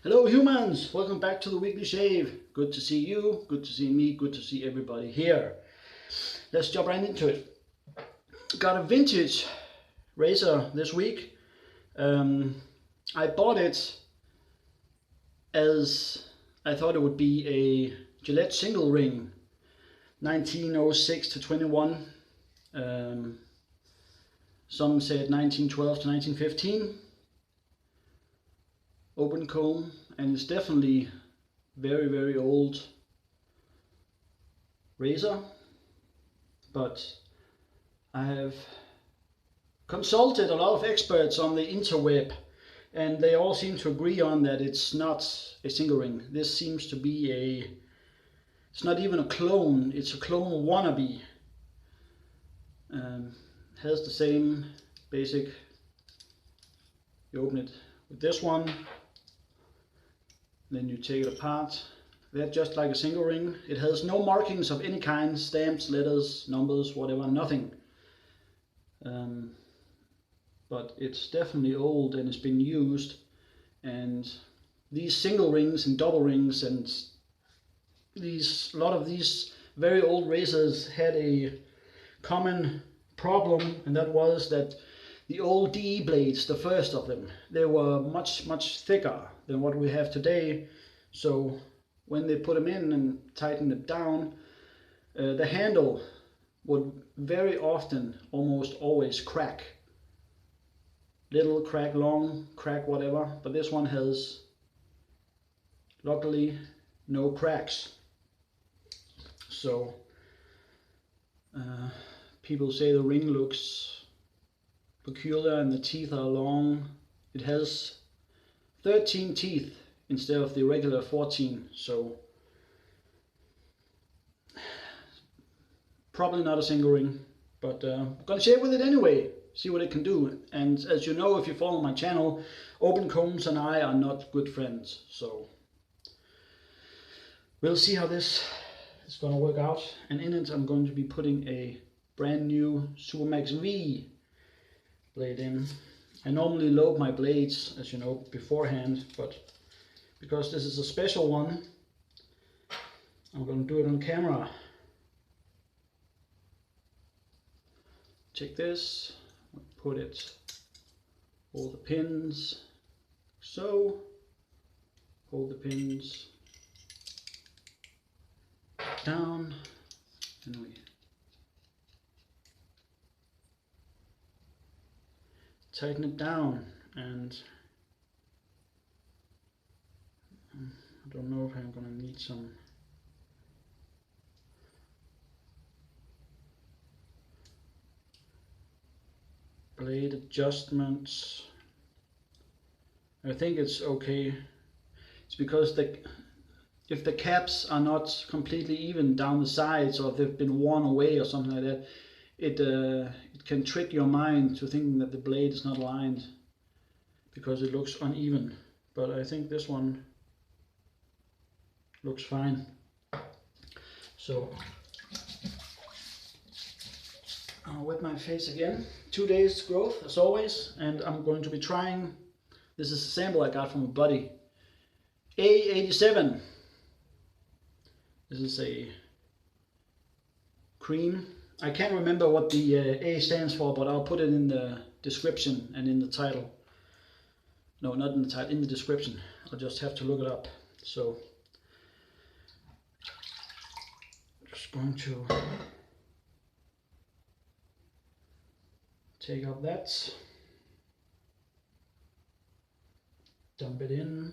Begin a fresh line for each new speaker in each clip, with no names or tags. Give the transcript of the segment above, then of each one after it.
Hello humans, welcome back to the weekly shave. Good to see you, good to see me, good to see everybody here. Let's jump right into it. Got a vintage razor this week. I bought it as I thought it would be a Gillette single ring, 1906 to 21. Some said 1912 to 1915. Open comb, and it's definitely very old razor, but I have consulted a lot of experts on the interweb and they all seem to agree on that it's not a single ring. This seems to be it's not even a clone, it's a clone wannabe. Has the same basic, you open it with this one, then you take it apart. They're just like a single ring. It has no markings of any kind, stamps, letters, numbers, whatever, nothing. But it's definitely old and it's been used. And these single rings and double rings and a lot of these very old razors had a common problem, and that was that the old DE blades, the first of them, they were much thicker than what we have today. So when they put them in and tightened it down, the handle would very often, almost always, crack. Little crack, long crack, whatever. But this one has, luckily, no cracks. So people say the ring looks peculiar and the teeth are long. It has 13 teeth instead of the regular 14, so probably not a single ring, but I'm gonna shave with it anyway, see what it can do. And as you know, if you follow my channel, open combs and I are not good friends, so we'll see how this is gonna work out. And in it I'm going to be putting a brand new Supermax V blade in. I normally load my blades, as you know, beforehand, but because this is a special one, I'm going to do it on camera. Take this, put it, all the pins, so, hold the pins down, and we tighten it down. And I don't know if I'm gonna need some blade adjustments. I think it's okay. It's because if the caps are not completely even down the sides, or if they've been worn away or something like that, it can trick your mind to thinking that the blade is not aligned because it looks uneven. But I think this one looks fine. So I'll wet my face again. 2 days growth as always, and I'm going to be trying, this is a sample I got from a buddy, A87. This is a cream. I can't remember what the A stands for, but I'll put it in the description and in the title. No, not in the title, in the description. I'll just have to look it up. So just going to take out that, dump it in,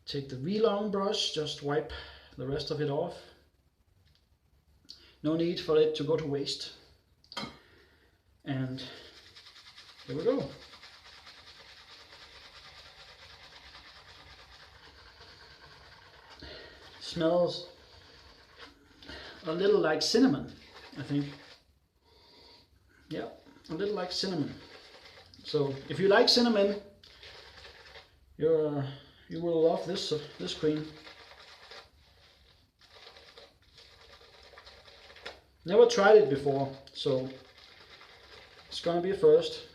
take the V-long brush, just wipe the rest of it off. No need for it to go to waste. And here we go. Smells a little like cinnamon, I think. Yeah, a little like cinnamon. So if you like cinnamon, you will love this cream. Never tried it before, so it's gonna be a first.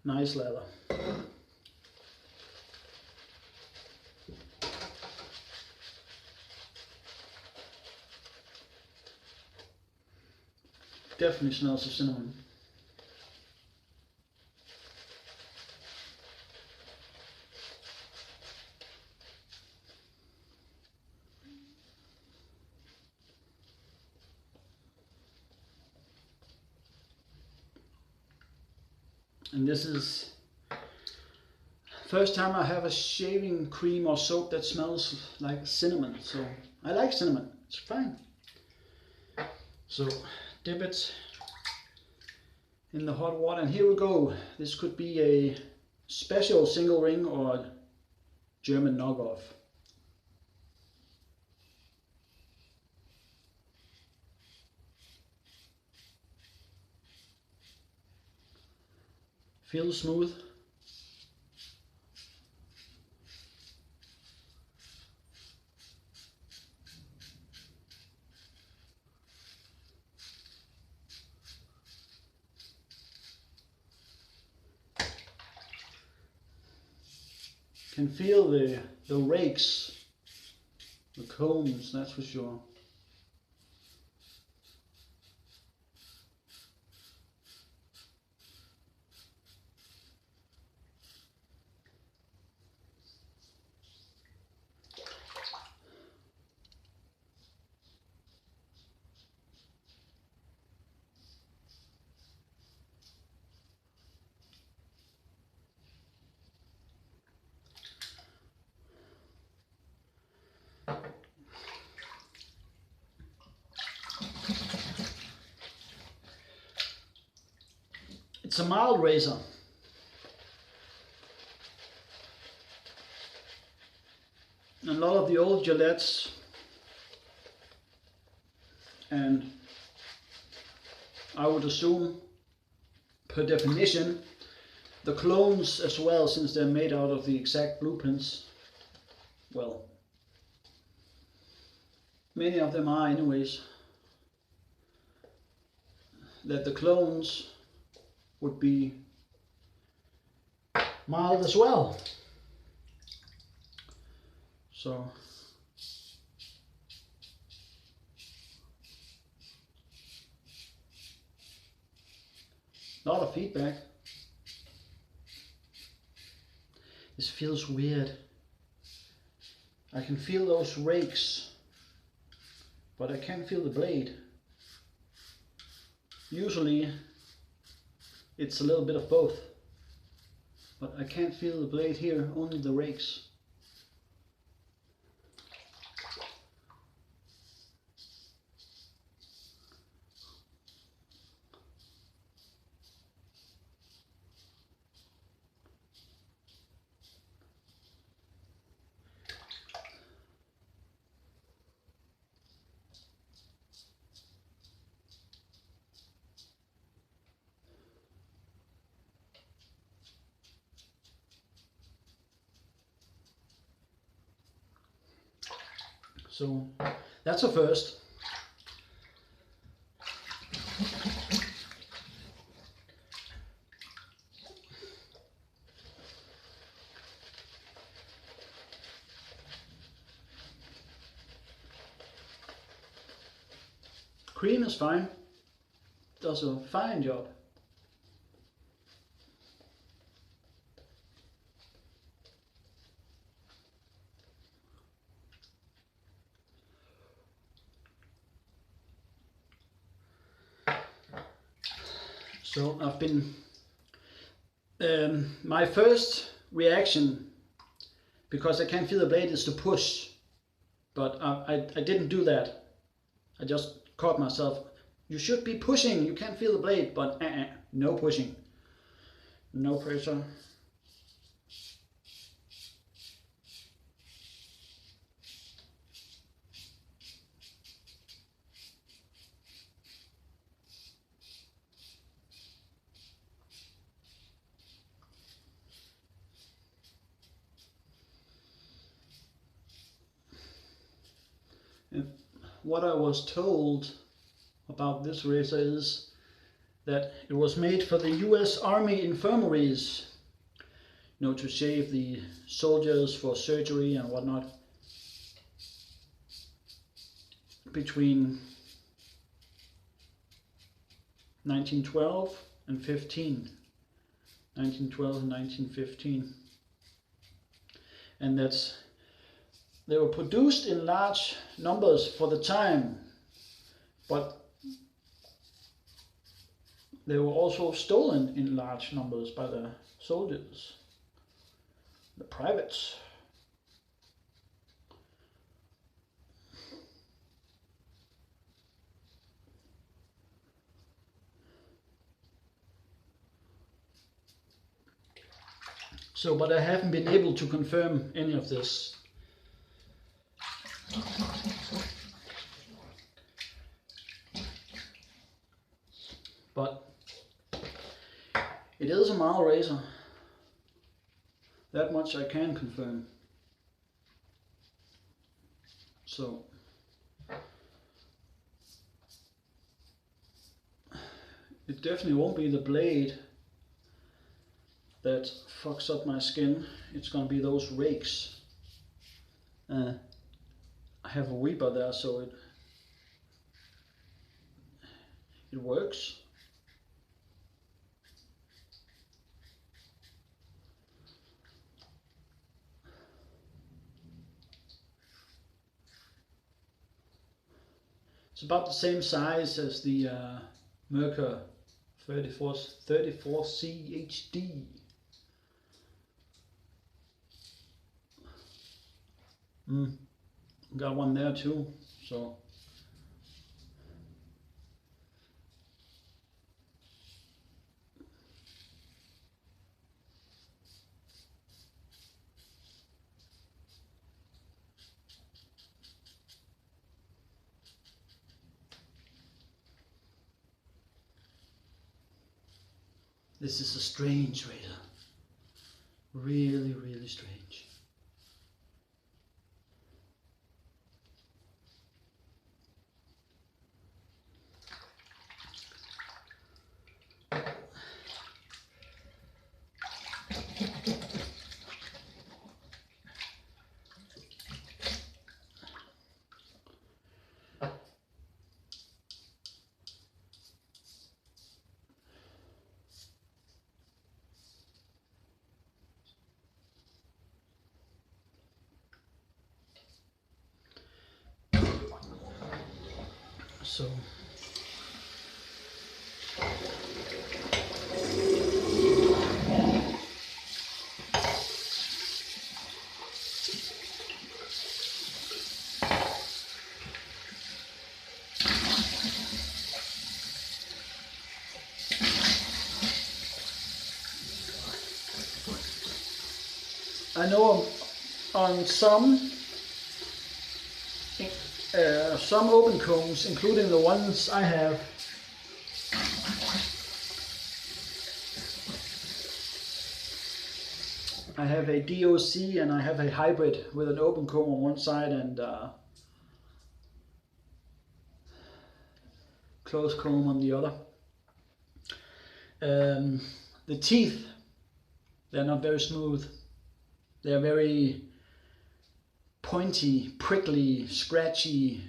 Nice leather. Definitely smells of cinnamon. And this is first time I have a shaving cream or soap that smells like cinnamon. So I like cinnamon, it's fine. So dip it in the hot water, and here we go. This could be a special single ring or a German knockoff. Feels smooth. Can feel the rakes, the combs, that's for sure. It's a mild razor. A lot of the old Gillettes and I would assume per definition the clones as well, since they're made out of the exact blueprints. Well, many of them are anyways. That the clones would be mild as well. So a lot of feedback. This feels weird. I can feel those rakes, but I can't feel the blade. Usually it's a little bit of both, but I can't feel the blade here, only the rakes. So that's a first. Cream is fine, does a fine job. So I've been, my first reaction, because I can't feel the blade, is to push, but I didn't do that. I just caught myself. You should be pushing, you can't feel the blade, but no pushing, no pressure. And what I was told about this razor is that it was made for the US Army infirmaries, you know, to save the soldiers for surgery and whatnot. Between 1912 and 15. 1912 and 1915. And they were produced in large numbers for the time, but they were also stolen in large numbers by the soldiers, the privates. So, but I haven't been able to confirm any of this. But it is a mild razor. That much I can confirm. So it definitely won't be the blade that fucks up my skin. It's gonna be those rakes. I have a weeper there, so it works. It's about the same size as the Merkur 34C HD. Got one there too, so this is a strange razor. Really, really strange. So I know on some open combs, including the ones I have, I have a DOC and I have a hybrid with an open comb on one side and closed comb on the other. The teeth, they're not very smooth. They're very pointy, prickly, scratchy,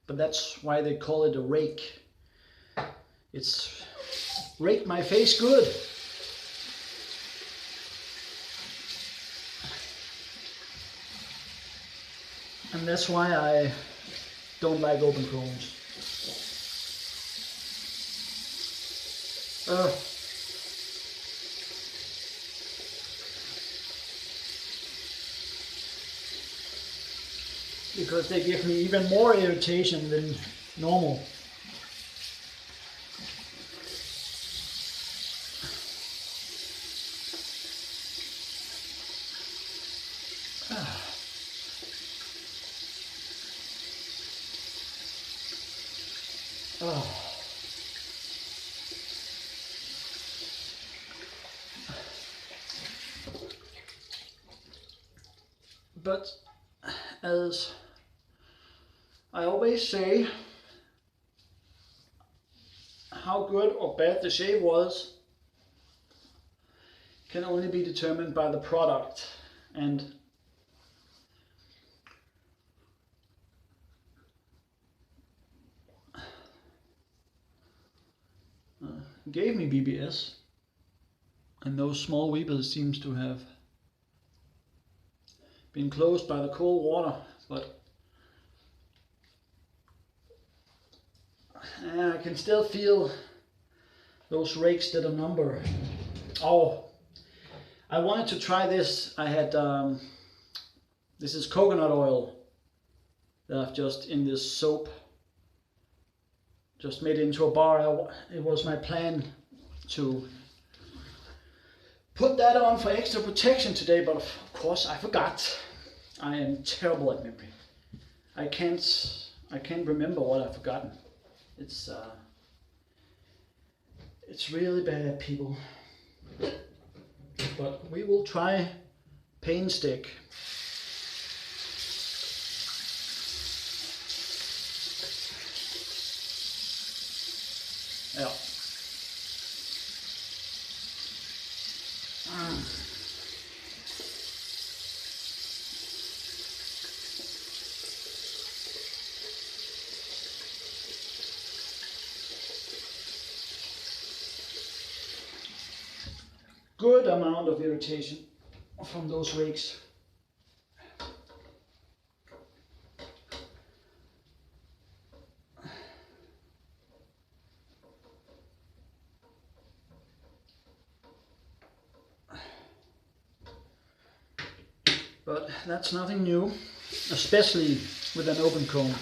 but that's why they call it a rake. It's raked my face good. And that's why I don't like open combs. Because they give me even more irritation than normal. But as I always say, how good or bad the shave was can only be determined by the product. And gave me BBS, and those small weepers seems to have been closed by the cold water, but I can still feel those rakes did a number. Oh, I wanted to try this. I had this is coconut oil that I've just in this soap just made into a bar. It was my plan to put that on for extra protection today, but of course I forgot. I am terrible at memory. I can't remember what I've forgotten. It's really bad, people. But we will try pain stick. Yeah. Good amount of irritation from those rakes. But that's nothing new, especially with an open comb.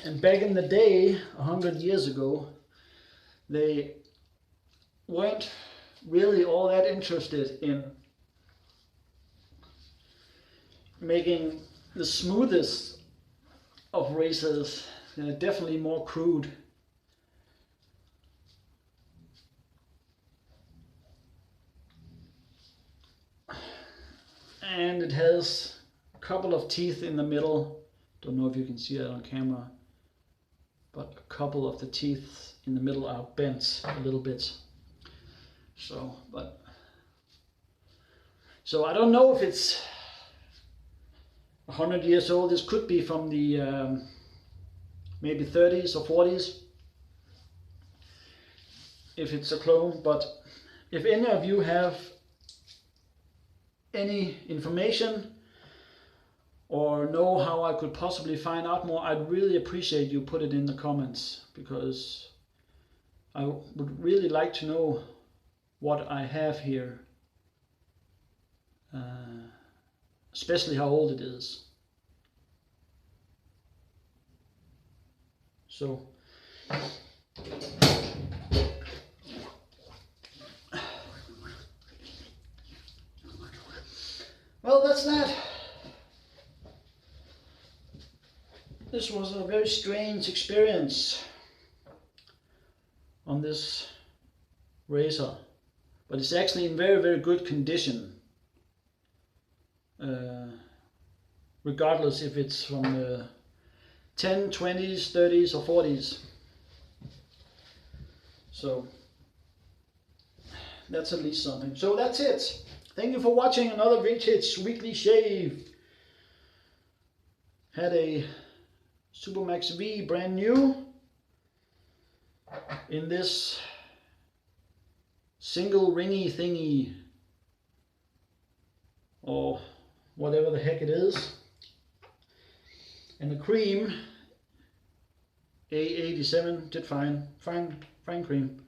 And back in the day, 100 years ago, they weren't really all that interested in making the smoothest of razors. They're definitely more crude. And it has a couple of teeth in the middle. Don't know if you can see that on camera, but a couple of the teeth in the middle are bent a little bit. So I don't know if it's 100 years old. This could be from the maybe 30s or 40s, if it's a clone. But if any of you have any information or know how I could possibly find out more, I'd really appreciate you put it in the comments, because I would really like to know what I have here, especially how old it is. So well, that's that. This was a very strange experience on this razor, but it's actually in very, very good condition, regardless if it's from the 10s, 20s, 30s or 40s. So that's at least something. So that's it. Thank you for watching another Vintage Weekly Shave. Had a Supermax V brand new in this single ringy thingy, or whatever the heck it is, and the cream A87 did fine cream.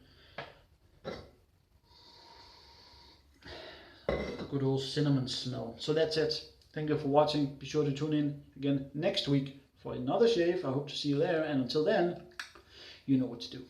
Good old cinnamon smell. So that's it. Thank you for watching. Be sure to tune in again next week for another shave. I hope to see you there, and until then, you know what to do.